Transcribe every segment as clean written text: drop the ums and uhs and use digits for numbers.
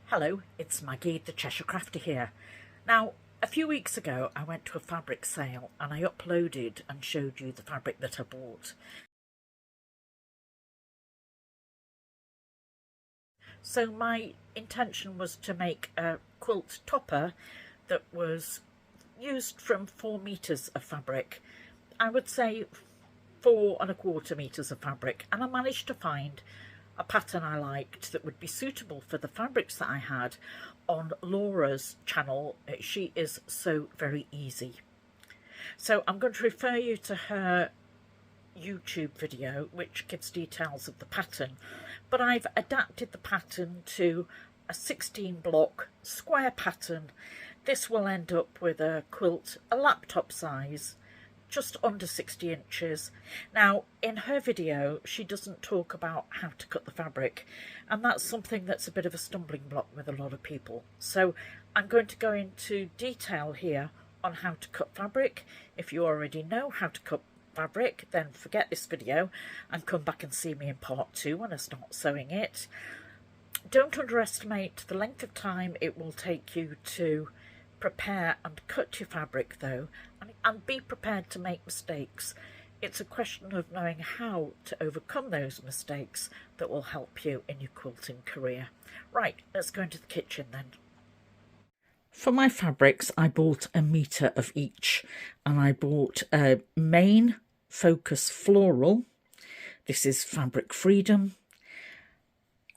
Hello, it's Maggie the Cheshire Crafter here. Now, a few weeks ago I went to a fabric sale and I uploaded and showed you the fabric that I bought. So my intention was to make a quilt topper that was used from 4 metres of fabric. I would say 4¼ metres of fabric, and I managed to find a pattern I liked that would be suitable for the fabrics that I had on Laura's channel. She is So Very Easy. So I'm going to refer you to her YouTube video which gives details of the pattern, but I've adapted the pattern to a 16 block square pattern. This will end up with a quilt, a laptop size, just under 60 inches. Now, in her video, she doesn't talk about how to cut the fabric, and that's something that's a bit of a stumbling block with a lot of people. So I'm going to go into detail here on how to cut fabric. If you already know how to cut fabric, then forget this video and come back and see me in part 2 when I start sewing it. Don't underestimate the length of time it will take you to prepare and cut your fabric though, and be prepared to make mistakes. It's a question of knowing how to overcome those mistakes that will help you in your quilting career. Right, let's go into the kitchen then. For my fabrics I bought a metre of each, and I bought a main focus floral, this is Fabric Freedom,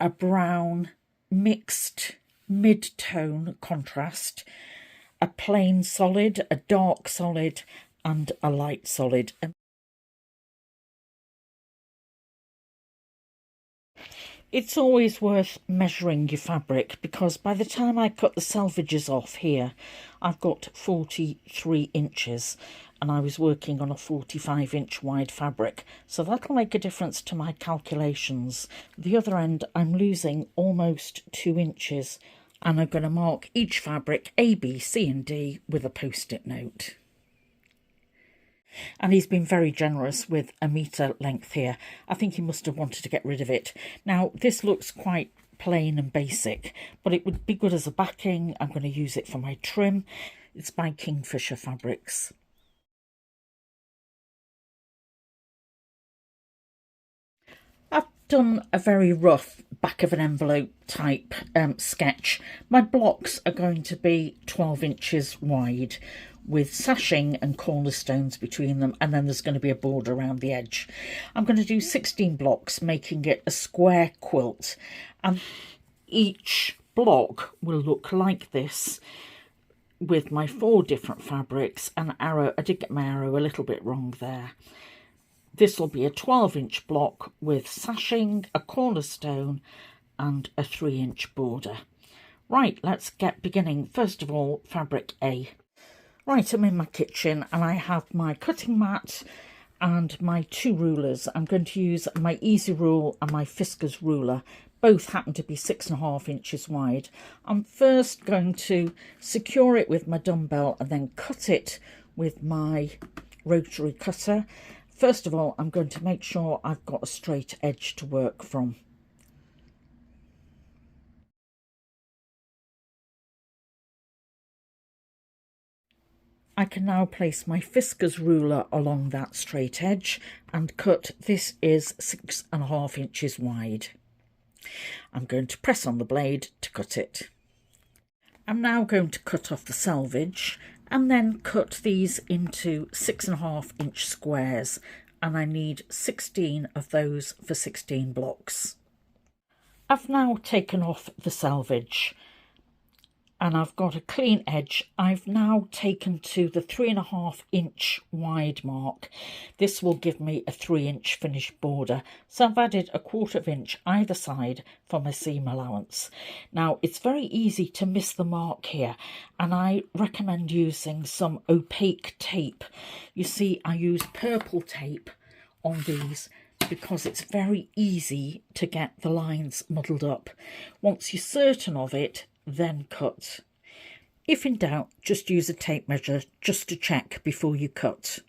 a brown mixed mid-tone contrast, a plain solid, a dark solid and a light solid. It's always worth measuring your fabric, because by the time I cut the selvages off here I've got 43 inches and I was working on a 45-inch wide fabric, so that'll make a difference to my calculations. The other end I'm losing almost 2 inches, and I'm going to mark each fabric A, B, C and D with a post-it note. And he's been very generous with a metre length here. I think he must have wanted to get rid of it. Now this looks quite plain and basic, but it would be good as a backing. I'm going to use it for my trim. It's by Kingfisher Fabrics. I've done a very rough back of an envelope type sketch. My blocks are going to be 12 inches wide with sashing and cornerstones between them, and then there's going to be a border around the edge. I'm going to do 16 blocks, making it a square quilt, and each block will look like this with my 4 different fabrics and arrow. I did get my arrow a little bit wrong there. This will be a 12-inch block with sashing, a cornerstone and a 3-inch border. Right, let's get beginning. First of all, fabric A. Right, I'm in my kitchen and I have my cutting mat and my 2 rulers. I'm going to use my Easy Rule and my Fiskars ruler. Both happen to be 6½ inches wide. I'm first going to secure it with my dumbbell and then cut it with my rotary cutter. First of all, I'm going to make sure I've got a straight edge to work from. I can now place my Fiskars ruler along that straight edge and cut. This is 6½ inches wide. I'm going to press on the blade to cut it. I'm now going to cut off the selvage and then cut these into 6½ inch squares, and I need 16 of those for 16 blocks. I've now taken off the selvage and I've got a clean edge. I've now taken to the 3½ inch wide mark. This will give me a 3-inch finished border. So I've added a 1/4 inch either side for my seam allowance. Now it's very easy to miss the mark here, and I recommend using some opaque tape. You see, I use purple tape on these because it's very easy to get the lines muddled up. Once you're certain of it, then cut. If in doubt, just use a tape measure just to check before you cut.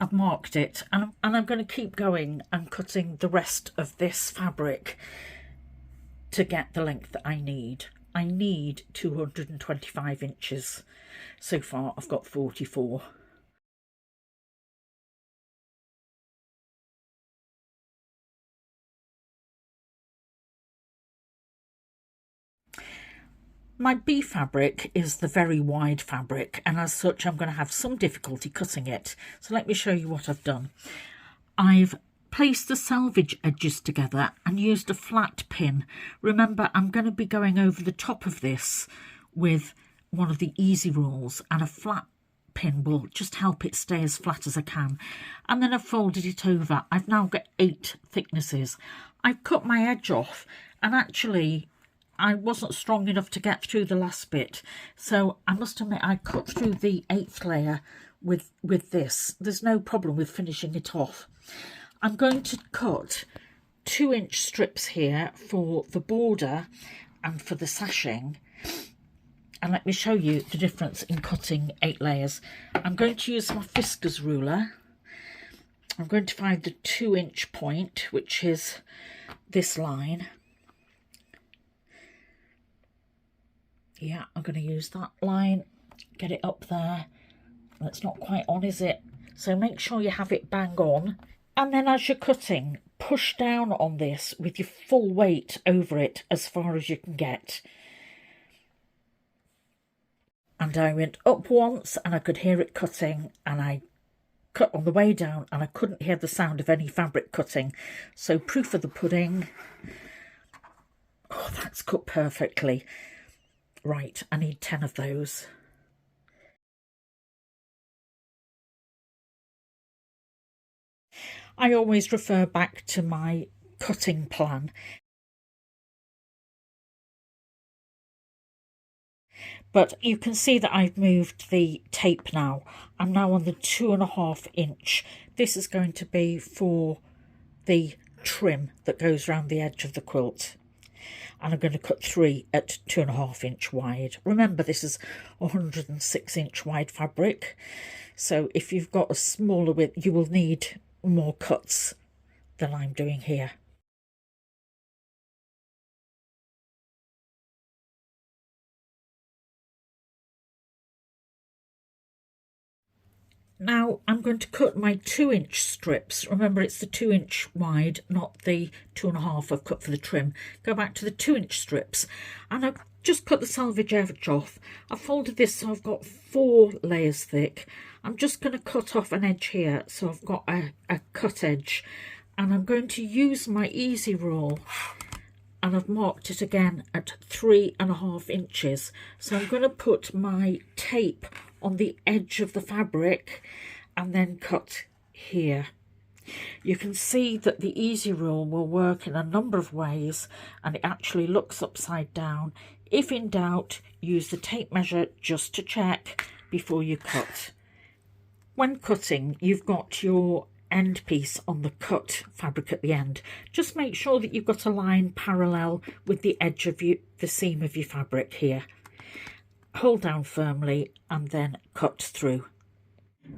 I've marked it, and I'm going to keep going and cutting the rest of this fabric. to get the length that I need. I need 225 inches. So far I've got 44. My B fabric is the very wide fabric, and as such I'm going to have some difficulty cutting it. So let me show you what I've done. I've placed the selvage edges together and used a flat pin. Remember, I'm going to be going over the top of this with one of the easy rules, and a flat pin will just help it stay as flat as I can. And then I've folded it over. I've now got 8 thicknesses. I've cut my edge off, and actually I wasn't strong enough to get through the last bit, so I must admit I cut through the 8th layer with this. There's no problem with finishing it off. I'm going to cut 2-inch strips here for the border and for the sashing, and let me show you the difference in cutting 8 layers. I'm going to use my Fiskars ruler. I'm going to find the 2-inch point, which is this line. Yeah, I'm going to use that line, get it up there. That's not quite on, is it? So make sure you have it bang on. And then as you're cutting, push down on this with your full weight over it as far as you can get. And I went up once and I could hear it cutting, and I cut on the way down and I couldn't hear the sound of any fabric cutting. So proof of the pudding. Oh, that's cut perfectly. Right, I need 10 of those. I always refer back to my cutting plan. But you can see that I've moved the tape now. I'm now on the 2.5 inch. This is going to be for the trim that goes around the edge of the quilt. And I'm going to cut 3 at 2.5 inch wide. Remember, this is 106 inch wide fabric, so if you've got a smaller width you will need more cuts than I'm doing here. Now I'm going to cut my 2-inch strips. Remember, it's the 2-inch wide, not the 2.5 I've cut for the trim. Go back to the 2-inch strips, and I've just cut the selvage edge off. I've folded this so I've got 4 layers thick. I'm just going to cut off an edge here, so I've got a cut edge, and I'm going to use my easy rule, and I've marked it again at 3.5 inches. So I'm going to put my tape on the edge of the fabric and then cut here. You can see that the easy rule will work in a number of ways, and it actually looks upside down. If in doubt, use the tape measure just to check before you cut. When cutting, you've got your end piece on the cut fabric at the end. Just make sure that you've got a line parallel with the edge of the seam of your fabric here. Hold down firmly and then cut through.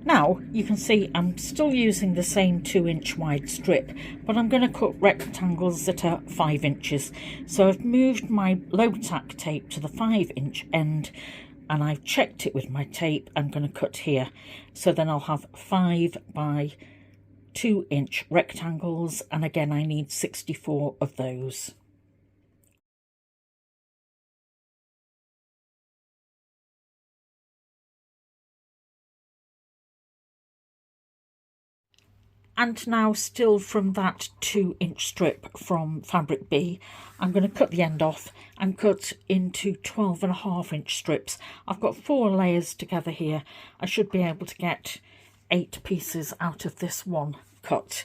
Now you can see I'm still using the same 2-inch wide strip, but I'm going to cut rectangles that are 5 inches. So I've moved my low tack tape to the 5-inch end, and I've checked it with my tape. I'm going to cut here, so then I'll have 5 by 2-inch rectangles, and again I need 64 of those. And now, still from that 2-inch strip from Fabric B, I'm going to cut the end off and cut into 12.5 inch strips. I've got 4 layers together here. I should be able to get 8 pieces out of this one cut.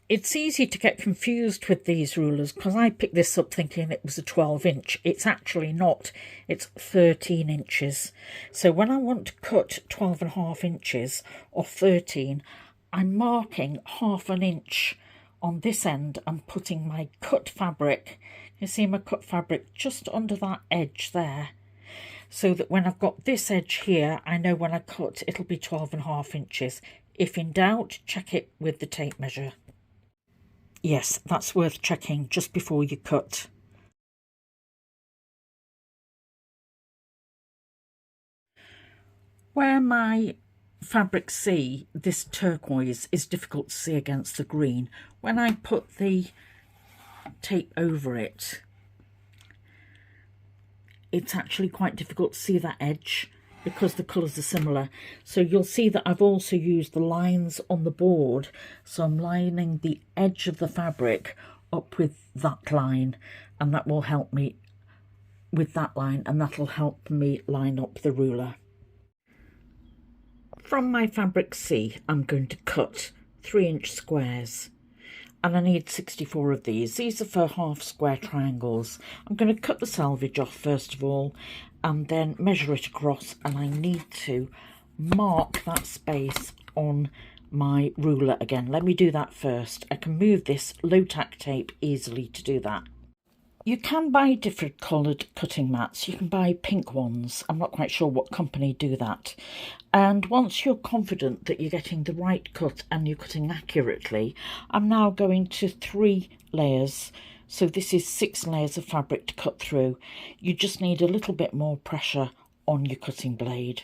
It's easy to get confused with these rulers because I picked this up thinking it was a 12-inch. It's actually not. It's 13 inches. So when I want to cut 12.5 inches or 13, I'm marking 1/2 inch on this end and putting my cut fabric, you see my cut fabric just under that edge there, so that when I've got this edge here, I know when I cut it'll be 12.5 inches. If in doubt, check it with the tape measure. Yes, that's worth checking just before you cut. Where my Fabric C, this turquoise, is difficult to see against the green, when I put the tape over it, it's actually quite difficult to see that edge because the colours are similar. So you'll see that I've also used the lines on the board. So I'm lining the edge of the fabric up with that line, and that will help me with that line, and that'll help me line up the ruler. From my Fabric C, I'm going to cut 3-inch squares, and I need 64 of these. These are for half square triangles. I'm going to cut the selvage off first of all, and then measure it across, and I need to mark that space on my ruler again. Let me do that first. I can move this low tack tape easily to do that. You can buy different coloured cutting mats. You can buy pink ones. I'm not quite sure what company do that. And once you're confident that you're getting the right cut and you're cutting accurately, I'm now going to 3 layers. So this is 6 layers of fabric to cut through. You just need a little bit more pressure on your cutting blade.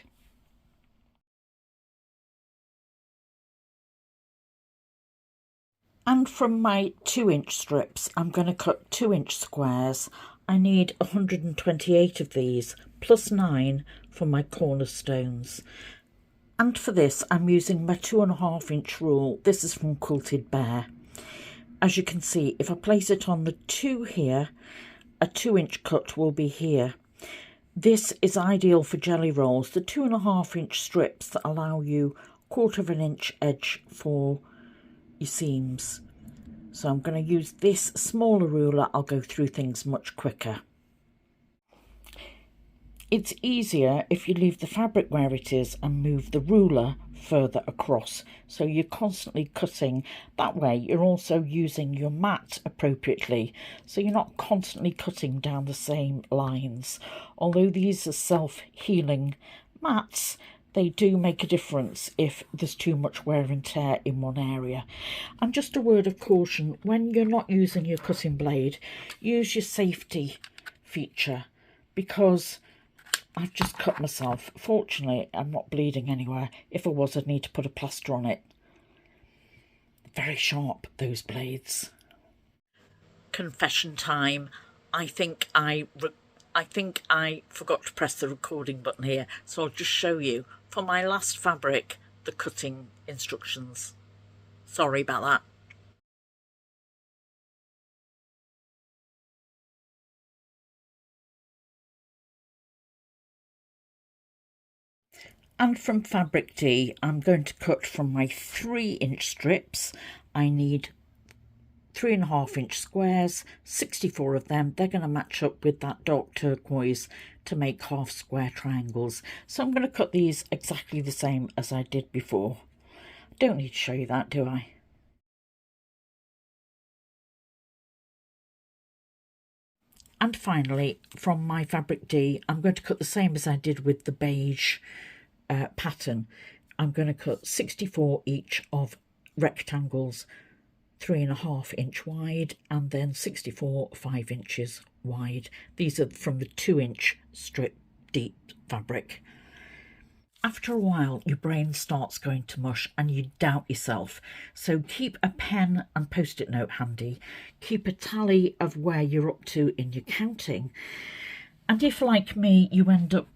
And from my 2-inch strips, I'm going to cut 2-inch squares. I need 128 of these, plus 9 for my cornerstones. And for this, I'm using my 2.5-inch rule. This is from Quilted Bear. As you can see, if I place it on the 2 here, a 2-inch cut will be here. This is ideal for jelly rolls, the 2.5-inch strips that allow you 1/4 inch edge for your seams. So I'm going to use this smaller ruler. I'll go through things much quicker. It's easier if you leave the fabric where it is and move the ruler further across, so you're constantly cutting. That way you're also using your mat appropriately, so you're not constantly cutting down the same lines. Although these are self-healing mats, they do make a difference if there's too much wear and tear in one area. And just a word of caution, when you're not using your cutting blade, use your safety feature, because I've just cut myself. Fortunately, I'm not bleeding anywhere. If I was, I'd need to put a plaster on it. Very sharp, those blades. Confession time. I think I forgot to press the recording button here, so I'll just show you for my last fabric the cutting instructions. Sorry about that. And from Fabric D, I'm going to cut from my 3-inch strips. I need 3.5-inch squares, 64 of them. They're going to match up with that dark turquoise to make half square triangles. So I'm going to cut these exactly the same as I did before. Don't need to show you that, do I? And finally, from my Fabric D, I'm going to cut the same as I did with the beige pattern. I'm going to cut 64 each of rectangles, 3.5-inch wide, and then 64 5 inches wide. These are from the 2-inch strip deep fabric. After a while, your brain starts going to mush and you doubt yourself. So keep a pen and post-it note handy. Keep a tally of where you're up to in your counting. And if, like me, you end up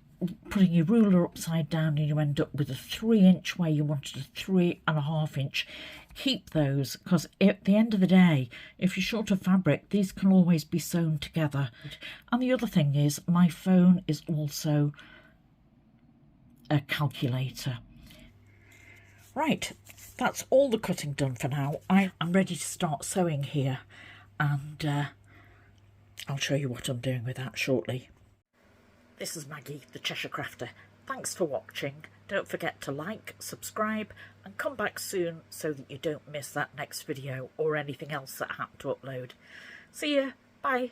putting your ruler upside down and you end up with a 3-inch where you wanted a 3.5-inch, keep those, because at the end of the day, if you're short of fabric, these can always be sewn together. And the other thing is, my phone is also a calculator. Right, that's all the cutting done for now. I'm ready to start sewing here, and I'll show you what I'm doing with that shortly. This is Maggie, the Cheshire Crafter. Thanks for watching. Don't forget to like, subscribe, and come back soon so that you don't miss that next video or anything else that I happen to upload. See ya. Bye.